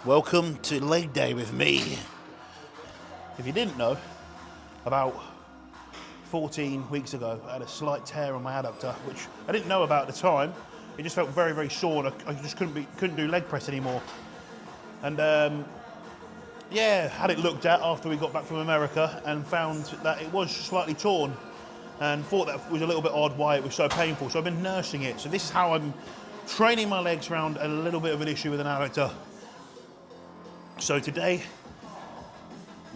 Welcome to leg day with me. If you didn't know, about 14 weeks ago, I had a slight tear on my adductor, which I didn't know about at the time. It just felt very, very sore, and I just couldn't do leg press anymore. And yeah, had it looked at after we got back from America and found that it was slightly torn, and thought that was a little bit odd why it was so painful. So I've been nursing it. So this is how I'm training my legs around a little bit of an issue with an adductor. So today,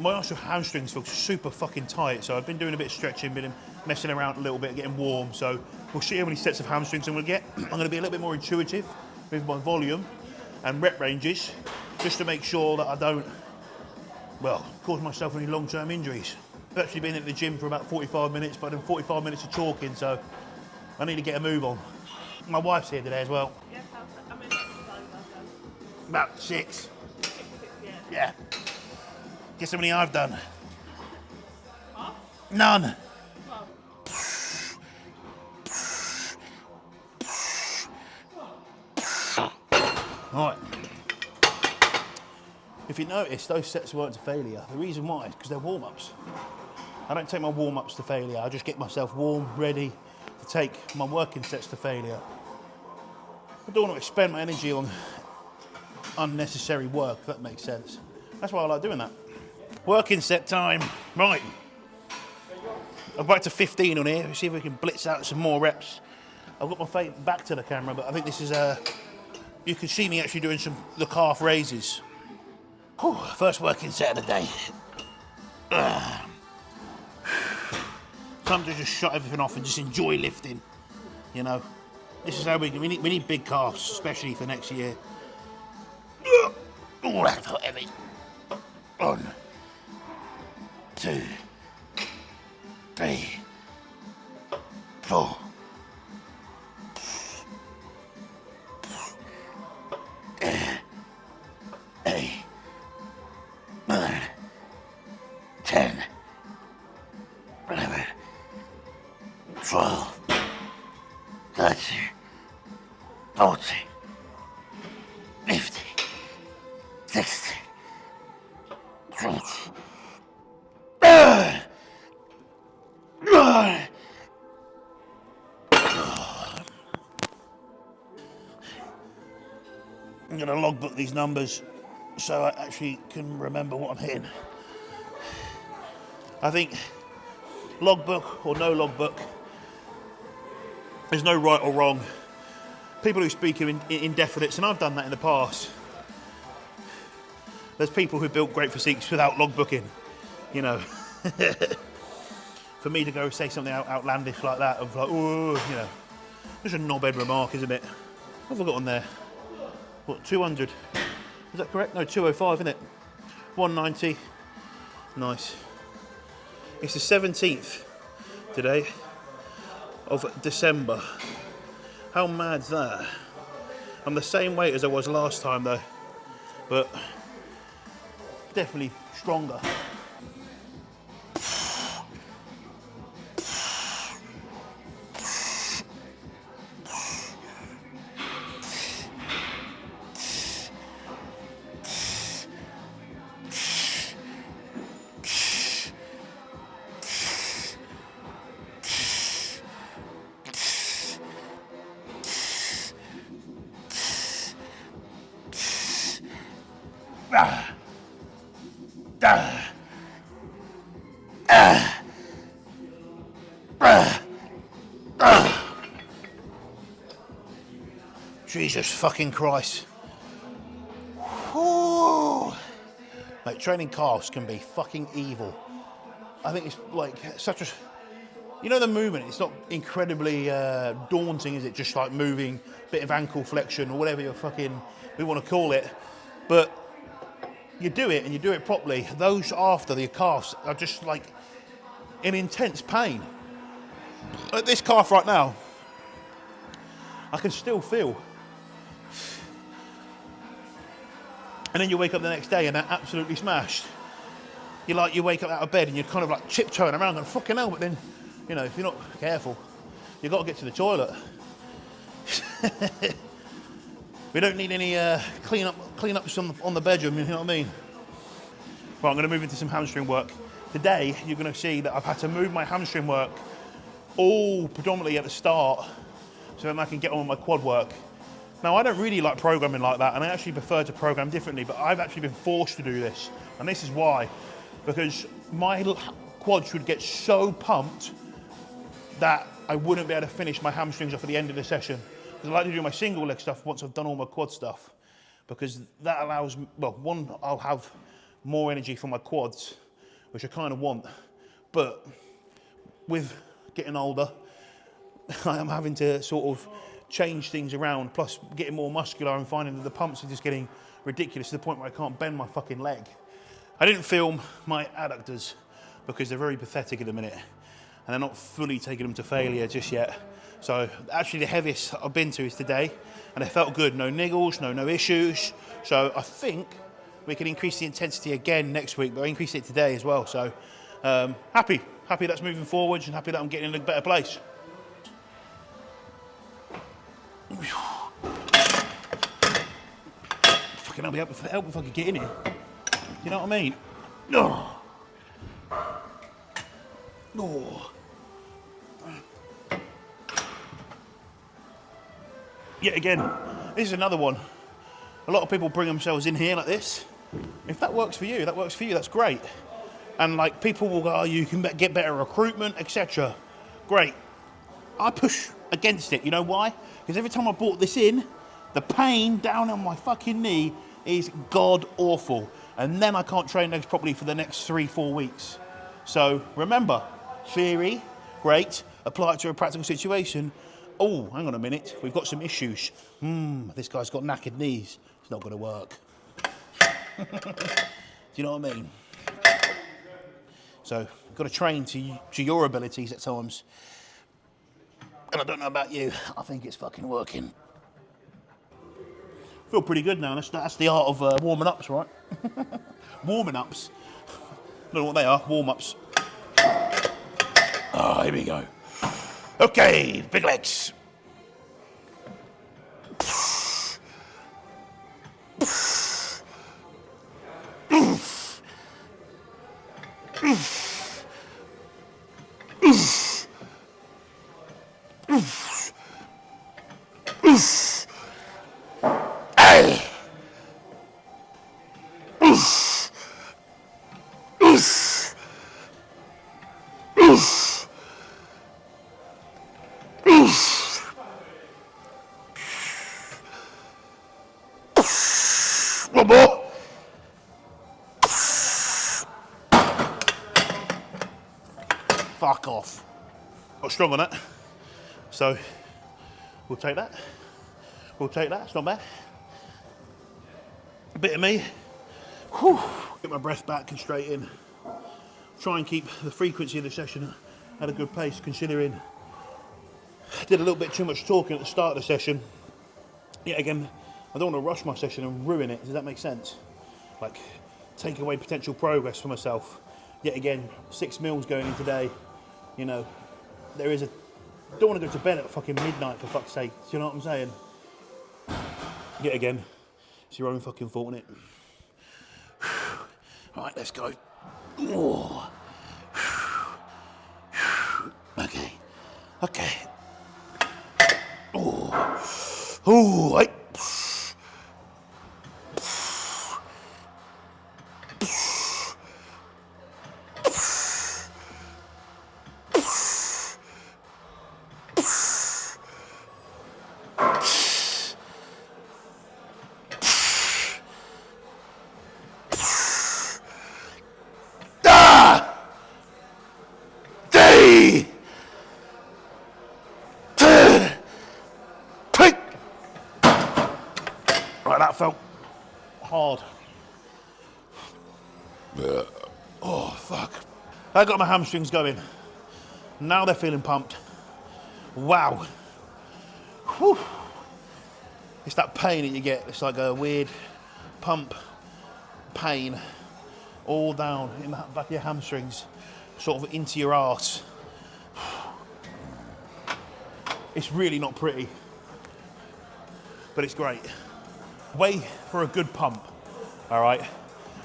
my actual hamstrings feel super fucking tight, so I've been doing a bit of stretching, been messing around a little bit, getting warm, so we'll see how many sets of hamstrings I'm going to get. I'm going to be a little bit more intuitive with my volume and rep ranges, just to make sure that I don't, well, cause myself any long-term injuries. I've actually been at the gym for about 45 minutes, but in 45 minutes of talking, so I need to get a move on. My wife's here today as well. Yes, how many exercises I've done? About 6. Yeah. Guess how many I've done? Huh? None. Well, Right. If you notice, those sets weren't to failure. The reason why is because they're warm-ups. I don't take my warm-ups to failure. I just get myself warm, ready to take my working sets to failure. I don't want to expend my energy on unnecessary work, if that makes sense. That's why I like doing that. Working set time. Right. I'm back to 15 on here. Let's see if we can blitz out some more reps. I've got my face back to the camera, but I think this is you can see me actually doing the calf raises. Whew, first working set of the day. Time to just shut everything off and just enjoy lifting. You know, this is how we need big calves, especially for next year. Oh, that felt heavy. 1, 2, 3, 4. 8, 9, 10, 11, 12, 13, 14, 15, 16, 17. I'm going to logbook these numbers so I actually can remember what I'm hitting. I think logbook or no logbook, there's no right or wrong. People who speak in indefinites, and I've done that in the past. There's people who built great physiques without logbooking, you know. For me to go say something outlandish like that, of like, oh, you know, just a knobhead remark, isn't it? What have I got on there? What, 200? Is that correct? No, 205, isn't it? 190. Nice. It's the 17th today of December. How mad's that? I'm the same weight as I was last time though, but definitely stronger. Jesus fucking Christ. Whew. Like, training calves can be fucking evil. I think it's like such a... You know the movement, it's not incredibly daunting, is it? Just like moving, bit of ankle flexion or whatever we want to call it. But you do it and you do it properly. Those after the calves are just like in intense pain. At this calf right now, I can still feel. And then you wake up the next day and they're absolutely smashed. You wake up out of bed and you're kind of like tiptoeing around going, fucking hell, but then, you know, if you're not careful, you've got to get to the toilet. We don't need any cleanups on the bedroom, you know what I mean? Right, I'm gonna move into some hamstring work. Today, you're gonna see that I've had to move my hamstring work all predominantly at the start so that I can get on with my quad work. Now, I don't really like programming like that, and I actually prefer to program differently, but I've actually been forced to do this. And this is why. Because my quads would get so pumped that I wouldn't be able to finish my hamstrings off at the end of the session. Because I like to do my single leg stuff once I've done all my quad stuff. Because that allows, well, one, I'll have more energy for my quads, which I kind of want. But with getting older, I am having to sort of change things around, plus getting more muscular and finding that the pumps are just getting ridiculous to the point where I can't bend my fucking leg. I didn't film my adductors because they're very pathetic at the minute and they're not fully taking them to failure just yet. So actually the heaviest I've been to is today and it felt good. No niggles, no issues. So I think we can increase the intensity again next week, but I increased it today as well. So happy that's moving forwards and happy that I'm getting in a better place. Fucking hell, help if I could get in here. You know what I mean? Oh. Oh. Yet again, this is another one. A lot of people bring themselves in here like this. If that works for you, that works for you, that's great. And like people will go, oh, you can get better recruitment, etc. Great. I push against it. You know why? Because every time I brought this in, the pain down on my fucking knee is god awful. And then I can't train legs properly for the next 3-4 weeks. So remember, theory, great. Apply it to a practical situation. Oh, hang on a minute. We've got some issues. This guy's got knackered knees. It's not going to work. Do you know what I mean? So you've got to train to your abilities at times. And I don't know about you, I think it's fucking working. Feel pretty good now. That's the art of warming ups, right? Warming ups. Don't know what they are. Warm ups. Oh, here we go. Okay, big legs. One more. Fuck off. Got strong on that. So we'll take that. We'll take that. It's not bad. A bit of me. Whew. Get my breath back and straight in. Try and keep the frequency of the session at a good pace, considering I did a little bit too much talking at the start of the session. Yet again, I don't want to rush my session and ruin it. Does that make sense? Like, take away potential progress for myself. Yet again, 6 meals going in today. You know, there is a... don't want to go to bed at fucking midnight, for fuck's sake. Do you know what I'm saying? Yet again, it's your own fucking fault, innit? Right, let's go. Oh. Okay. Okay. Oh. Oh, wait. Right, that felt hard. Oh, fuck. I got my hamstrings going. Now they're feeling pumped. Wow. Whew. It's that pain that you get. It's like a weird pump pain all down in the back of your hamstrings, sort of into your arse. It's really not pretty, but it's great. way for a good pump, all right?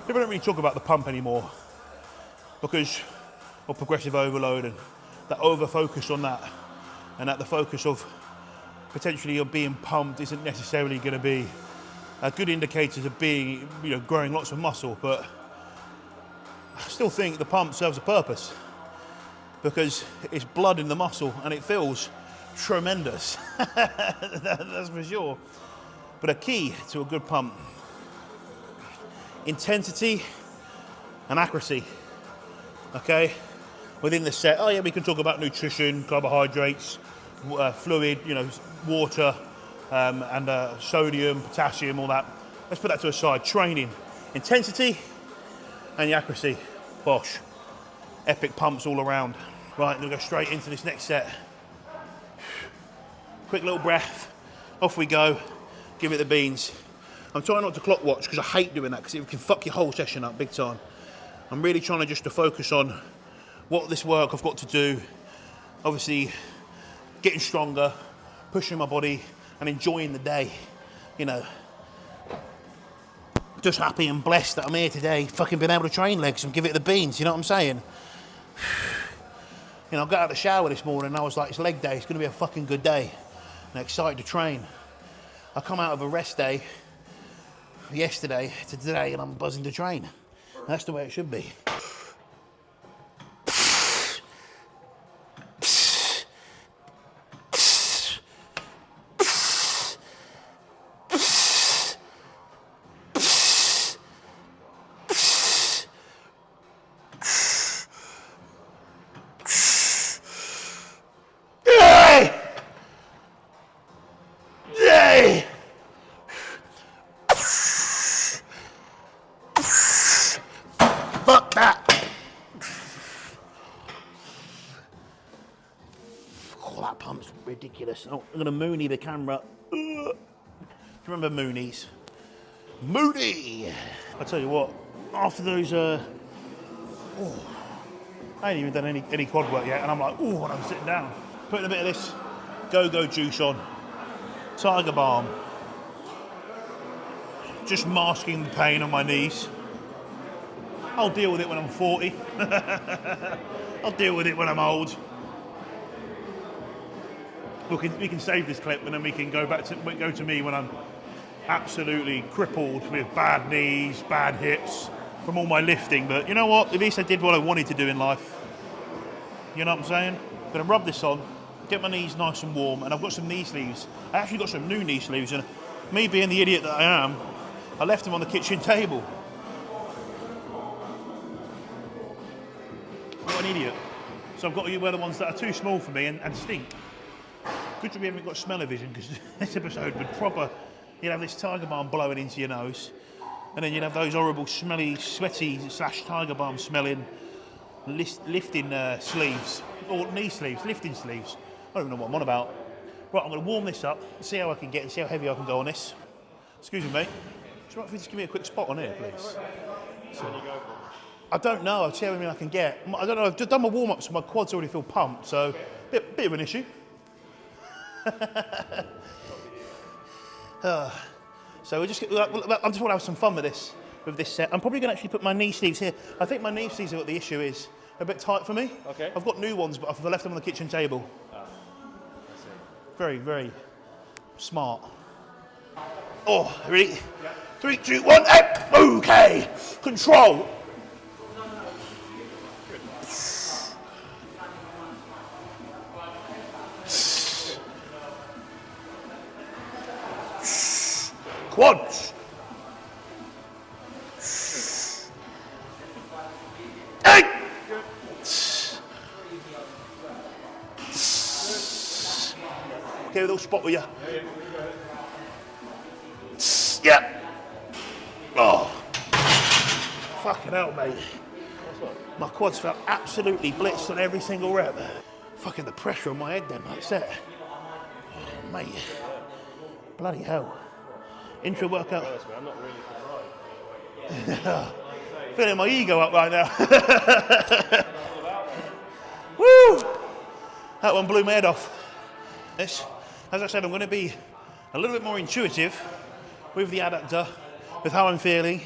People don't really talk about the pump anymore because of progressive overload and that over-focus on that, and that the focus of potentially of being pumped isn't necessarily going to be a good indicator of being, growing lots of muscle. But I still think the pump serves a purpose because it's blood in the muscle and it feels tremendous. That's for sure. But a key to a good pump: intensity and accuracy. Okay, within the set. Oh yeah, we can talk about nutrition, carbohydrates, fluid, water, and sodium, potassium, all that. Let's put that to a side. Training, intensity, and the accuracy. Bosh. Epic pumps all around. Right, we'll go straight into this next set. Quick little breath. Off we go. Give it the beans. I'm trying not to clock watch because I hate doing that because it can fuck your whole session up big time. I'm really trying to focus on what this work I've got to do. Obviously, getting stronger, pushing my body, and enjoying the day. Just happy and blessed that I'm here today, fucking being able to train legs and give it the beans, you know what I'm saying? I got out of the shower this morning and I was like, it's leg day, it's gonna be a fucking good day. And excited to train. I come out of a rest day yesterday to today and I'm buzzing to train. And that's the way it should be. Fuck that! Oh, that pump's ridiculous. Oh, I'm gonna Mooney the camera. Do you remember Moonies? Mooney! I tell you what, after those, I ain't even done any quad work yet, and I'm like, ooh, when I'm sitting down, putting a bit of this go-go juice on, Tiger Balm, just masking the pain on my knees. I'll deal with it when I'm 40. I'll deal with it when I'm old. We can save this clip and then we can go to me when I'm absolutely crippled with bad knees, bad hips from all my lifting. But you know what? At least I did what I wanted to do in life. You know what I'm saying? I'm gonna rub this on, get my knees nice and warm, and I've got some knee sleeves. I actually got some new knee sleeves, and me being the idiot that I am, I left them on the kitchen table. What an idiot. So I've got to wear the ones that are too small for me and stink. Good job we haven't got smell-o-vision, because this episode would proper, you'd have this Tiger Balm blowing into your nose, and then you'd have those horrible, smelly, sweaty / Tiger Balm smelling lifting sleeves, or knee sleeves, lifting sleeves. I don't even know what I'm on about. Right, I'm going to warm this up, see how I can get and see how heavy I can go on this. Excuse me, mate. Do you mind if you just give me a quick spot on here, please? I don't know. I'll see how many I can get. I don't know. I've just done my warm-up, so my quads already feel pumped. So, bit of an issue. So I just want to have some fun with this set. I'm probably going to actually put my knee sleeves here. I think my knee sleeves are what the issue is. A bit tight for me. Okay. I've got new ones, but I've left them on the kitchen table. Very, very smart. Oh, ready? Yeah. 3, 2, 1, up! Okay! Control! Quads! Hey! Okay, a little spot with you. Yeah. Oh. Fucking hell, mate. My quads felt absolutely blitzed on every single rep. Fucking the pressure on my head then, that's it. Oh, mate. Bloody hell. Intro workout. I'm not really surprised. Feeling my ego up right now. Woo! That one blew my head off. As I said, I'm going to be a little bit more intuitive with the adductor, with how I'm feeling.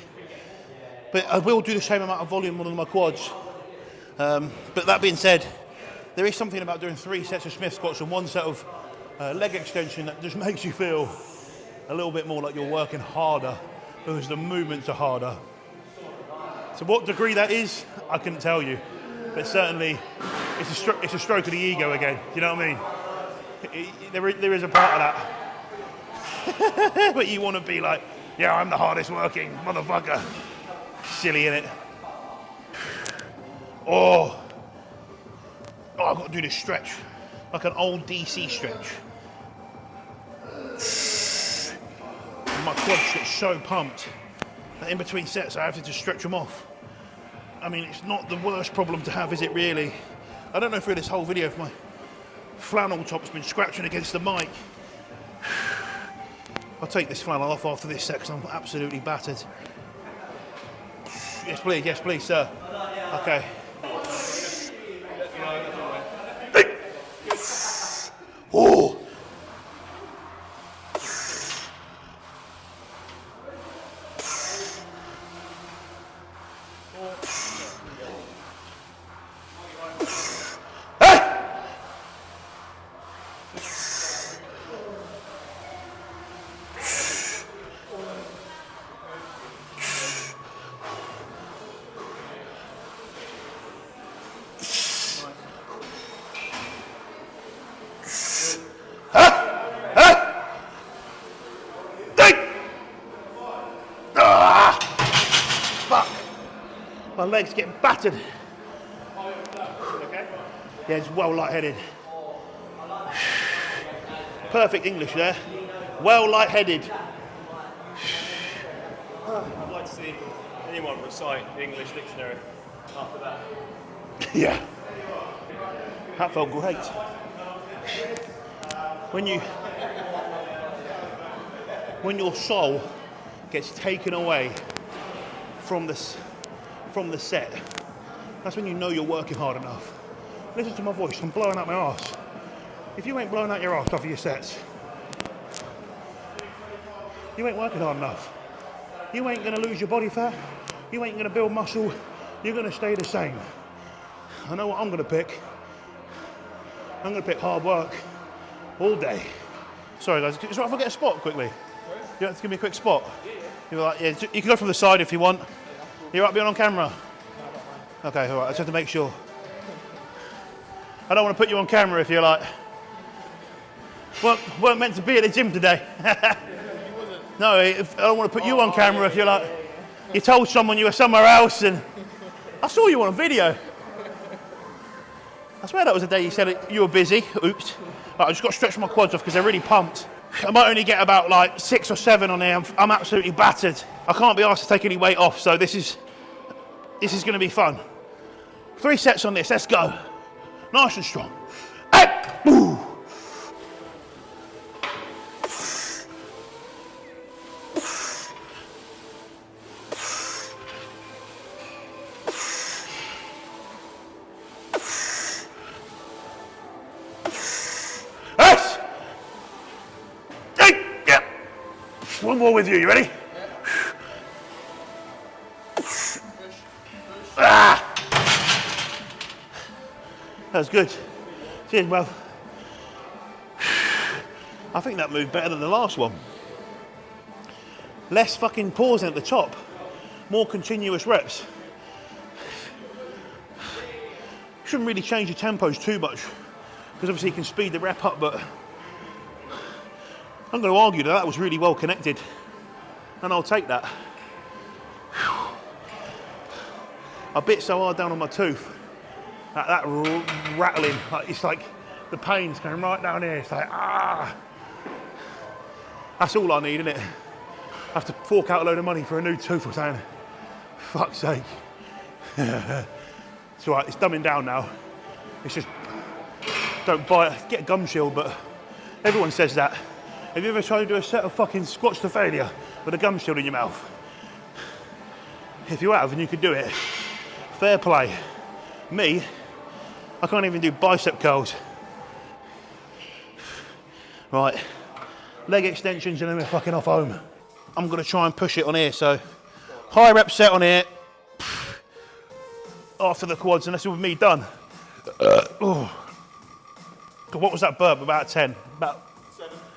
But I will do the same amount of volume on my quads. But that being said, there is something about doing 3 sets of Smith squats and 1 set of leg extension that just makes you feel a little bit more like you're working harder because the movements are harder. To what degree that is, I couldn't tell you. But certainly, it's a stroke of the ego again. You know what I mean? There is a part of that. But you want to be like, yeah, I'm the hardest working motherfucker. Silly, innit? Oh, I've got to do this stretch. Like an old DC stretch. And my quads get so pumped that in between sets I have to just stretch them off. I mean, it's not the worst problem to have, is it really? I don't know through this whole video if my flannel top's been scratching against the mic. I'll take this flannel off after this set because I'm absolutely battered. Yes please, sir. Okay. Oh! My legs get battered. Yeah, it's well lightheaded. Perfect English there. Well lightheaded. I'd like to see anyone recite the English dictionary after that. Yeah. That felt great. When your soul gets taken away from the set, that's when you know you're working hard enough. Listen to my voice, I'm blowing out my arse. If you ain't blowing out your arse off of your sets, you ain't working hard enough. You ain't gonna lose your body fat, you ain't gonna build muscle, you're gonna stay the same. I know what I'm gonna pick. I'm gonna pick hard work all day. Sorry guys, is it right if I get a spot quickly? You have to give me a quick spot? You're like, yeah, you can go from the side if you want. You're right being on camera? Okay, all right, I just have to make sure. I don't want to put you on camera if you're like, weren't meant to be at the gym today. No, I don't want to put you on camera if you're like, you told someone you were somewhere else and I saw you on a video. I swear that was the day you said you were busy. Oops. Right, I just got to stretch my quads off because they're really pumped. I might only get about like 6 or 7 on here. I'm absolutely battered. I can't be asked to take any weight off, so this is going to be fun. 3 sets on this, let's go. Nice and strong. Hey! Ooh. Yes! Hey! Yeah. One more with you, you ready? Ah! That was good. Cheers, bruv. I think that moved better than the last one. Less fucking pausing at the top. More continuous reps. Shouldn't really change your tempos too much, because obviously you can speed the rep up, but I'm going to argue that was really well connected, and I'll take that. I bit so hard down on my tooth, that rattling, like, it's like the pain's going right down here. It's like, ah. That's all I need, isn't it? I have to fork out a load of money for a new tooth or something. Fuck's sake. It's all right, it's dumbing down now. It's just, don't bite, get a gum shield, but everyone says that. Have you ever tried to do a set of fucking squats to failure with a gum shield in your mouth? If you have and you could do it, fair play. Me, I can't even do bicep curls. Right, leg extensions and then we're fucking off home. I'm going to try and push it on here. So high rep set on here. After the quads, and that's with me done. What was that burp? About 10? About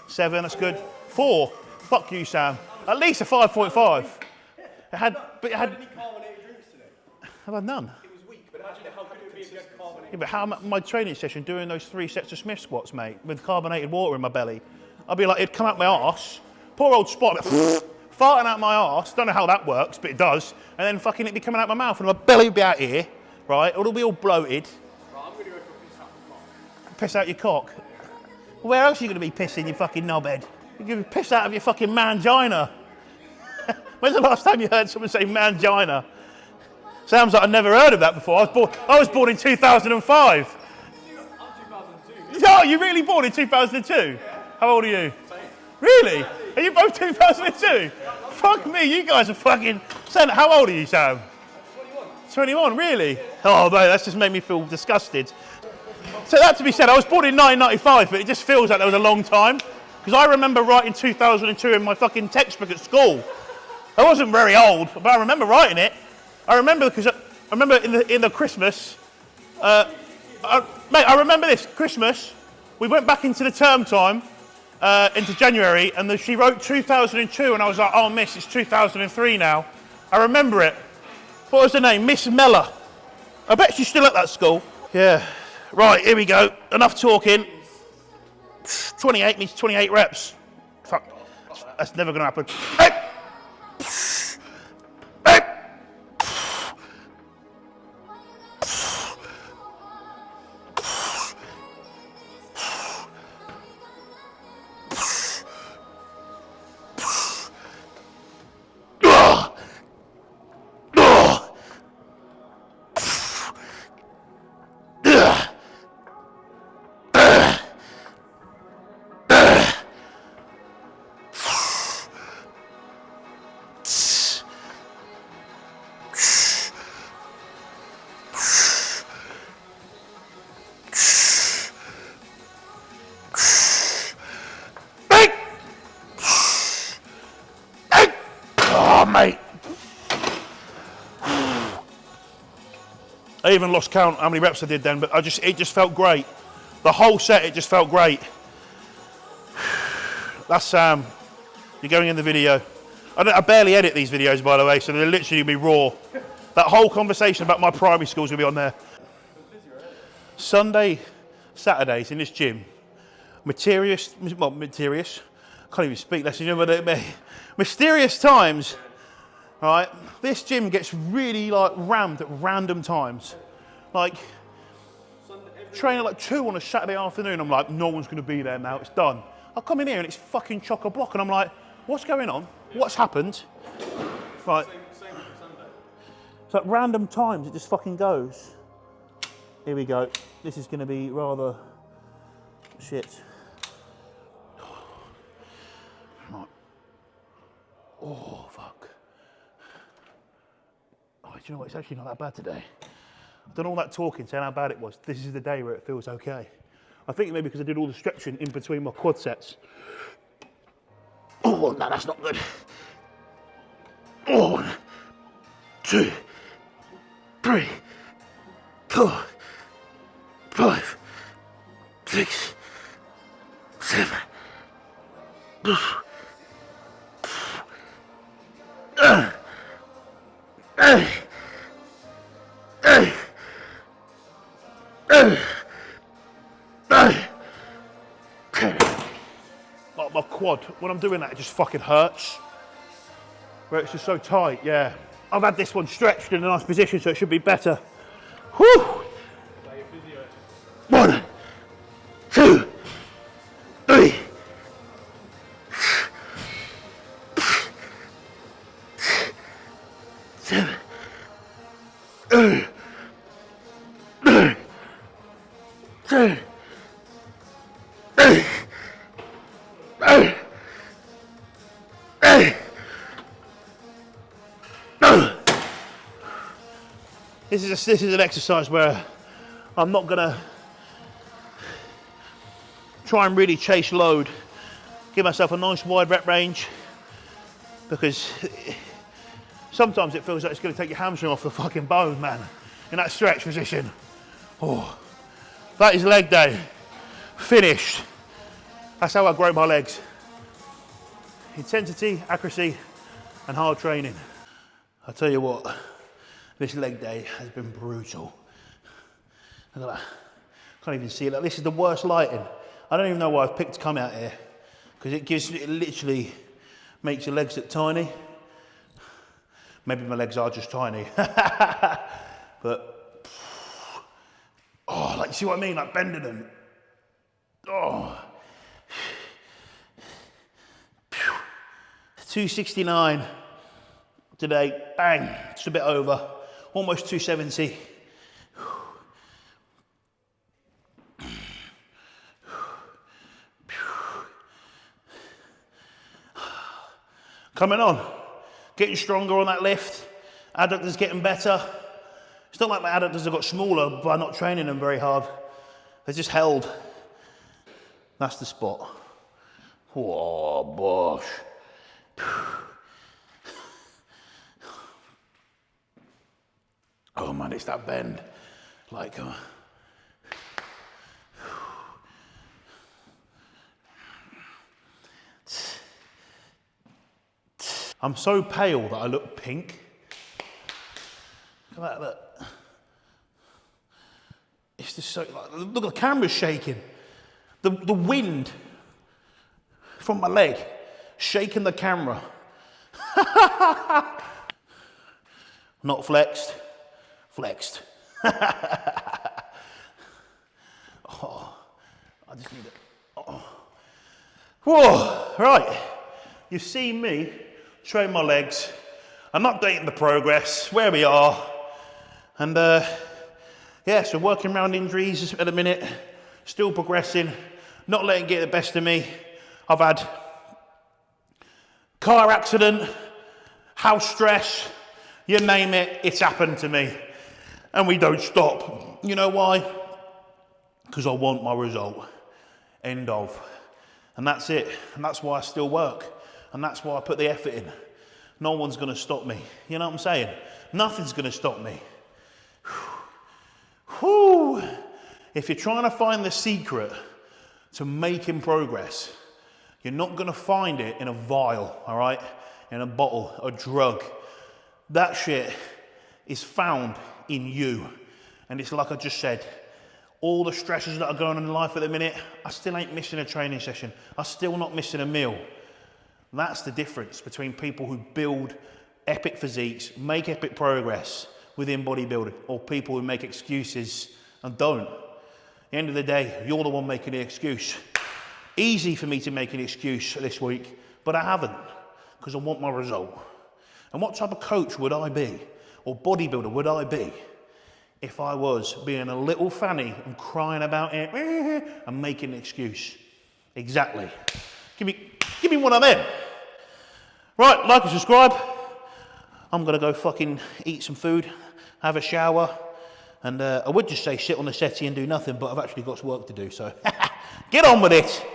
7, that's good. 4. Fuck you, Sam. At least a 5.5. But it had. Any carbonated drinks today? Have I none? It was weak, but imagine how could it be if you had carbonated? Yeah, but how my training session doing those 3 sets of Smith squats, mate, with carbonated water in my belly, I'd be like, it'd come out my arse. Poor old Spot, farting out my arse. Don't know how that works, but it does. And then fucking it'd be coming out my mouth, and my belly would be out here, right? It'll be all bloated. Right, I'm going to go for a piss out the cock. Piss out your cock. Where else are you going to be pissing, you fucking knobhead? You're going to piss out of your fucking mangina. When's the last time you heard someone say mangina? Sounds like I've never heard of that before. I was born in 2005. I'm 2002. Oh, you really born in 2002? Yeah. How old are you? Same. Really? Are you both 2002? Yeah. Fuck me, you guys are fucking... Sam, how old are you, Sam? 21, really? Yeah. Oh, mate, that's just made me feel disgusted. So that to be said, I was born in 1995, but it just feels like that was a long time. Because I remember writing 2002 in my fucking textbook at school. I wasn't very old, but I remember writing it. I remember because in the Christmas, mate, I remember this Christmas. We went back into the term time, into January, and she wrote 2002, and I was like, oh, miss, it's 2003 now. I remember it. What was her name? Miss Meller. I bet she's still at that school. Yeah. Right, here we go. Enough talking. 28 means 28 reps. Fuck. That's never going to happen. Hey! Hey! Mate. I even lost count how many reps I did then, but it just felt great. The whole set, it just felt great. That's Sam. You're going in the video. I barely edit these videos, by the way, so they'll literally be raw. That whole conversation about my primary schools will be on there. Sunday, Saturdays in this gym. Mysterious, can't even speak, let's remember that. Mysterious times. Right, this gym gets really like rammed at random times. Like, training at like 2 on a Saturday afternoon, I'm like, no one's going to be there now, it's done. I come in here and it's fucking chock-a-block and I'm like, what's going on? What's happened? Right. Same with Sunday. So at random times it just fucking goes. Here we go. This is going to be rather shit. Right. Oh, fuck. Do you know what? It's actually not that bad today. I've done all that talking, saying how bad it was. This is the day where it feels okay. I think maybe because I did all the stretching in between my quad sets. Oh, no, that's not good. 1, 2, 3, 4, 5, 6, 7. Like my quad, when I'm doing that, it just fucking hurts. Where it's just so tight, yeah. I've had this one stretched in a nice position, so it should be better. Whew! 1, 2, 3. 7. This is an exercise where I'm not gonna try and really chase load. Give myself a nice wide rep range. because sometimes it feels like it's going to take your hamstring off the fucking bone, man, in that stretch position. Oh, that is leg day. Finished. That's how I grow my legs. Intensity, accuracy, and hard training. I tell you what, this leg day has been brutal. Look at that. Can't even see it. Like, this is the worst lighting. I don't even know why I've picked to come out here, because it literally makes your legs look tiny. Maybe my legs are just tiny. But, oh, like, you see what I mean? Like bending them. Oh. 269 today, bang, just a bit over, almost 270. Coming on, getting stronger on that lift, adductors getting better. It's not like my adductors have got smaller by not training them very hard. They're just held. That's the spot. Oh, bosh. Oh man, it's that bend. Like, I'm so pale that I look pink. Look at that, look. It's just so, like, look, the camera's shaking. The wind from my leg shaking the camera. Not flexed, flexed. Oh, I just need it. Oh. Whoa, right. You've seen me train my legs. I'm updating the progress, where we are. And yeah, so working around injuries at the minute, still progressing, not letting it get the best of me. I've had car accident, house stress, you name it, it's happened to me. And we don't stop. You know why? Because I want my result. End of. And that's it. And that's why I still work. And that's why I put the effort in. No one's going to stop me. You know what I'm saying? Nothing's going to stop me. Whew. If you're trying to find the secret to making progress, you're not going to find it in a vial, all right? In a bottle, a drug. That shit is found in you. And it's like I just said, all the stresses that are going on in life at the minute, I still ain't missing a training session. I'm still not missing a meal. That's the difference between people who build epic physiques, make epic progress within bodybuilding, or people who make excuses and don't. At the end of the day, you're the one making the excuse. Easy for me to make an excuse this week, but I haven't, because I want my result. And what type of coach would I be, or bodybuilder would I be, if I was being a little fanny and crying about it and making an excuse? Exactly. Give me one of them. Right, like and subscribe. I'm gonna go fucking eat some food, have a shower, and I would just say sit on the settee and do nothing, but I've actually got work to do, so get on with it.